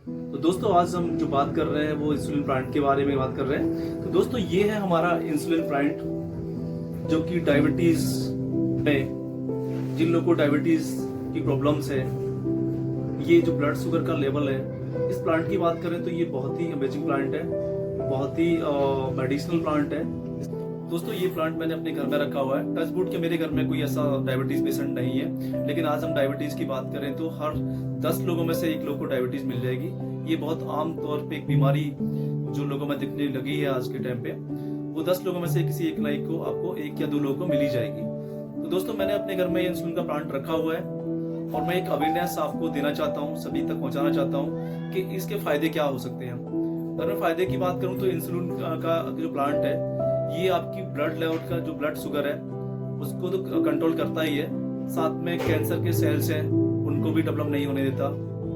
तो दोस्तों आज हम जो बात कर रहे हैं वो इंसुलिन प्लांट के बारे में बात कर रहे हैं। तो दोस्तों ये है हमारा इंसुलिन प्लांट, जो कि डायबिटीज में जिन लोगों को डायबिटीज की प्रॉब्लम्स है, ये जो ब्लड शुगर का लेवल है, इस प्लांट की बात करें तो ये बहुत ही अमेजिंग प्लांट है, बहुत ही मेडिसिनल प्लांट है। दोस्तों ये प्लांट मैंने अपने घर में रखा हुआ है। टच वुड के मेरे घर में कोई ऐसा डायबिटीज पेशेंट नहीं है, लेकिन आज हम डायबिटीज की बात करें तो हर 10 लोगों में से एक लोग को डायबिटीज मिल जाएगी। ये बहुत आम तौर पे एक बीमारी जो लोगों में दिखने लगी है आज के टाइम पे, वो 10 लोगों में से किसी एक लाइक को आपको 1 या 2 लोगों को मिल ही जाएगी। तो दोस्तों मैंने अपने घर में इंसुलिन का प्लांट रखा हुआ है और मैं एक अवेयरनेस आपको देना चाहता हूँ, सभी तक पहुंचाना चाहता हूँ कि इसके फायदे क्या हो सकते हैं। अगर मैं फायदे की बात करूँ तो इंसुलिन का जो प्लांट है, ये आपकी ब्लड लेवल का जो ब्लड शुगर है उसको तो कंट्रोल करता ही है, साथ में कैंसर के सेल्स हैं उनको भी डेवलप नहीं होने देता,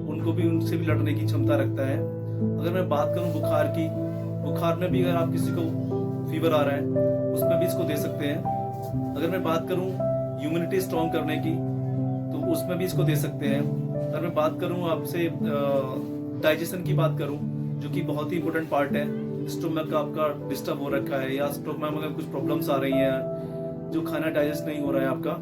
उनको भी उनसे भी लड़ने की क्षमता रखता है। अगर मैं बात करूं बुखार की, बुखार में भी अगर आप किसी को फीवर आ रहा है उसमें भी इसको दे सकते हैं। अगर मैं बात करूं इम्यूनिटी स्ट्रॉन्ग करने की तो उसमें भी इसको दे सकते हैं। अगर मैं बात करूं आपसे डाइजेशन की बात करूं, जो कि बहुत ही इंपॉर्टेंट पार्ट है, स्टोमक आपका डिस्टर्ब हो रखा है या स्टोमक में कुछ प्रॉब्लम्स आ रही हैं, जो खाना डाइजेस्ट नहीं हो रहा है आपका,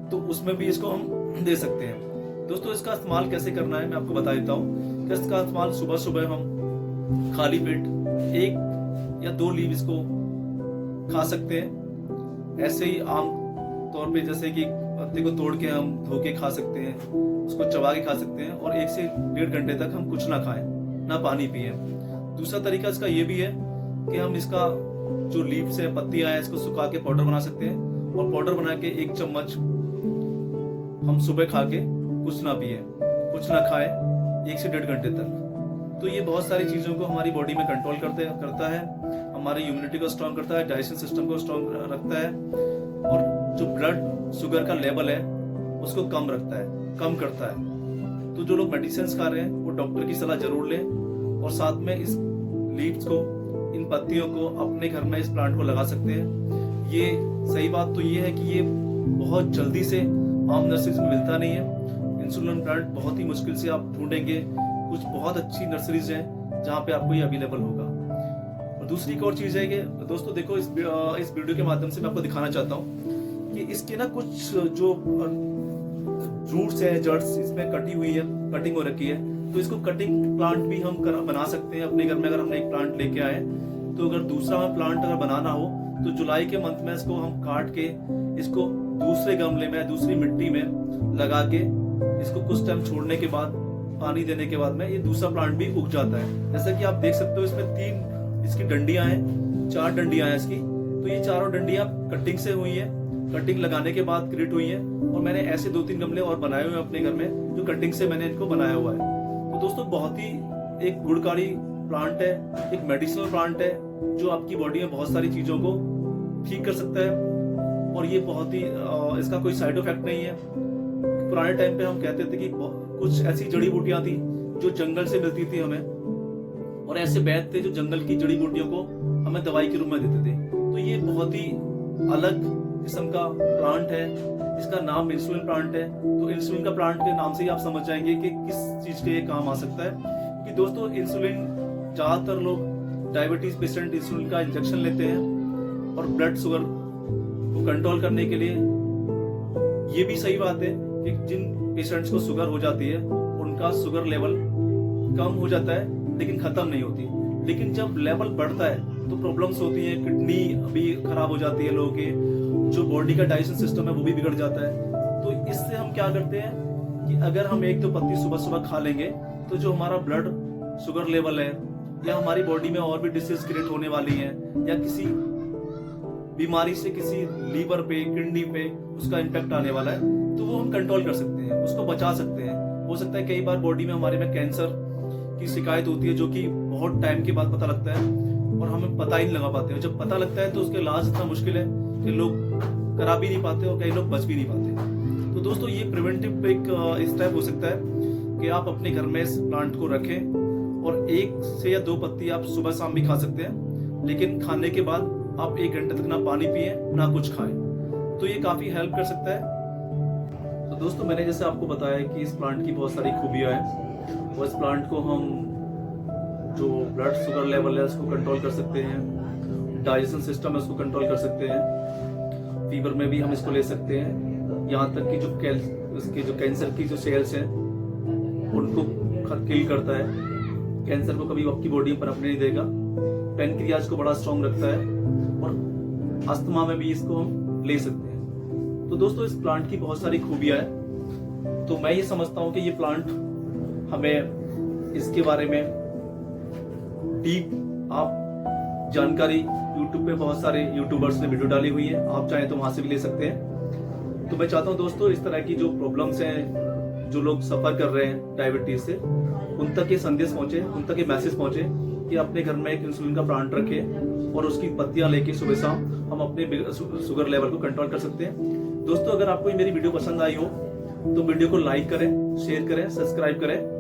तो उसमें भी इसको हम दे सकते हैं। दोस्तों इसका इस्तेमाल कैसे करना है मैं आपको बता देता हूँ। इसका इस्तेमाल सुबह सुबह हम खाली पेट 1 या 2 लीव इसको खा सकते हैं, ऐसे ही आम तौर पे, जैसे कि पत्ते को तोड़ के हम धो के खा सकते हैं, उसको चबा के खा सकते हैं और 1 से 1.5 घंटे तक हम कुछ ना खाएं, ना पानी पिए। दूसरा तरीका इसका ये भी है कि हम इसका जो लीव्स है, पत्तियां हैं, इसको सुखा के पाउडर बना सकते हैं और पाउडर बना के 1 चम्मच हम सुबह खा के कुछ ना पिए, कुछ ना खाए 1 से 1.5 घंटे तक। तो ये बहुत सारी चीजों को हमारी बॉडी में कंट्रोल करता है, हमारी इम्यूनिटी को स्ट्रॉन्ग करता है, डाइजेशन सिस्टम को स्ट्रॉन्ग रखता है और जो ब्लड शुगर का लेवल है उसको कम रखता है, कम करता है। तो जो लोग मेडिसिन खा रहे हैं वो डॉक्टर की सलाह जरूर लें और साथ में इस लीव्स को, इन पत्तियों को अपने घर में इस प्लांट को लगा सकते हैं। ये सही बात तो ये है कि ये बहुत जल्दी से आम नर्सरीज में मिलता नहीं है। इंसुलिन प्लांट बहुत ही मुश्किल से आप ढूंढेंगे, कुछ बहुत अच्छी नर्सरीज हैं जहाँ पे आपको ये अवेलेबल होगा। और दूसरी एक और चीज है कि दोस्तों देखो, इस वीडियो के माध्यम से मैं आपको दिखाना चाहता हूँ कि इसके ना कुछ जो रूट्स है, जड़्स इसमें कटी हुई है, कटिंग हो रखी है, तो इसको कटिंग प्लांट भी हम बना सकते हैं अपने घर में। अगर हमने एक प्लांट लेके आए तो अगर दूसरा प्लांट अगर बनाना हो तो जुलाई के मंथ में इसको हम काट के इसको दूसरे गमले में, दूसरी मिट्टी में लगा के इसको कुछ टाइम छोड़ने के बाद, पानी देने के बाद में ये दूसरा प्लांट भी उग जाता है। जैसा कि आप देख सकते हो इसमें 3 इसकी डंडियां हैं, 4 डंडियां हैं इसकी। तो ये चारों डंडियां कटिंग से हुई है, कटिंग लगाने के बाद क्रिएट हुई है और मैंने ऐसे 2-3 गमले और बनाए हुए हैं अपने घर में, जो कटिंग से मैंने इनको बनाया हुआ है। तो दोस्तों बहुत ही एक गुणकारी प्लांट है, एक मेडिसिनल प्लांट है, जो आपकी बॉडी में बहुत सारी चीजों को ठीक कर सकता है और ये बहुत ही इसका कोई साइड इफेक्ट नहीं है। पुराने टाइम पे हम कहते थे कि कुछ ऐसी जड़ी बूटियां थी जो जंगल से मिलती थी हमें, और ऐसे वैद्य थे जो जंगल की जड़ी बूटियों को हमें दवाई के रूप में देते थे। तो ये बहुत ही अलग किस्म का प्लांट है, इसका नाम इंसुलिन प्लांट है। तो इंसुलिन का प्लांट के नाम से ही आप समझ जाएंगे कि किस चीज के ये काम आ सकता है। कि दोस्तों इंसुलिन, ज्यादातर लोग डायबिटीज पेशेंट इंसुलिन का इंजेक्शन लेते हैं और ब्लड शुगर को कंट्रोल करने के लिए। ये भी सही बात है कि जिन पेशेंट्स को शुगर हो जाती है उनका शुगर लेवल कम हो जाता है लेकिन खत्म नहीं होती। लेकिन जब लेवल बढ़ता है तो प्रॉब्लम्स होती है, किडनी भी खराब हो जाती है लोगों के, जो बॉडी का डाइजेशन सिस्टम है वो भी बिगड़ जाता है। तो इससे हम क्या करते हैं कि अगर हम 1-2 पत्ती सुबह सुबह खा लेंगे तो जो हमारा ब्लड शुगर लेवल है या हमारी बॉडी में और भी डिसीज क्रिएट होने वाली है या किसी बीमारी से किसी लीवर पे, किडनी पे उसका इम्पैक्ट आने वाला है, तो वो हम कंट्रोल कर सकते हैं, उसको बचा सकते हैं। हो सकता है कई बार बॉडी में हमारे में कैंसर की शिकायत होती है, जो कि बहुत टाइम के बाद पता लगता है और हमें पता ही नहीं लगा पाते हैं। जब पता लगता है तो उसका इलाज इतना मुश्किल है कि लोग करा भी नहीं पाते और कई लोग बच भी नहीं पाते। तो दोस्तों ये प्रिवेंटिव एक स्टेप हो सकता है कि आप अपने घर में इस प्लांट को रखें और 1 से या 2 पत्ती आप सुबह शाम भी खा सकते हैं, लेकिन खाने के बाद आप 1 घंटे तक ना पानी पिए ना कुछ खाएं। तो ये काफी हेल्प कर सकता है। तो दोस्तों मैंने जैसे आपको बताया कि इस प्लांट की बहुत सारी खूबियां हैं और इस प्लांट को हम जो ब्लड शुगर लेवल है उसको कंट्रोल कर सकते हैं, डाइजेशन सिस्टम है उसको कंट्रोल कर सकते हैं, फीवर में भी हम इसको ले सकते हैं, यहाँ तक कि इसके जो कैंसर की जो सेल्स हैं उनको किल करता है, कैंसर को कभी आपकी बॉडी पर अपने नहीं देगा, पैनक्रियाज को बड़ा स्ट्रॉन्ग रखता है और अस्थमा में भी इसको हम ले सकते हैं। तो दोस्तों इस प्लांट की बहुत सारी खूबियां हैं, तो मैं ये समझता हूँ कि ये प्लांट हमें इसके बारे में डीप आप जानकारी YouTube पे बहुत सारे यूट्यूबर्स ने वीडियो डाली हुई है, आप चाहें तो वहां से भी ले सकते हैं। तो मैं चाहता हूं दोस्तों इस तरह की जो प्रॉब्लम्स हैं, जो लोग सफर कर रहे हैं डायबिटीज से, उन तक ये संदेश पहुंचे, उन तक ये मैसेज पहुंचे कि अपने घर में एक इंसुलिन का प्लांट रखें और उसकी पत्तियां लेके सुबह शाम हम अपने शुगर लेवल को कंट्रोल कर सकते हैं। दोस्तों अगर आपको ये मेरी वीडियो पसंद आई हो तो वीडियो को लाइक करें, शेयर करें, सब्सक्राइब करें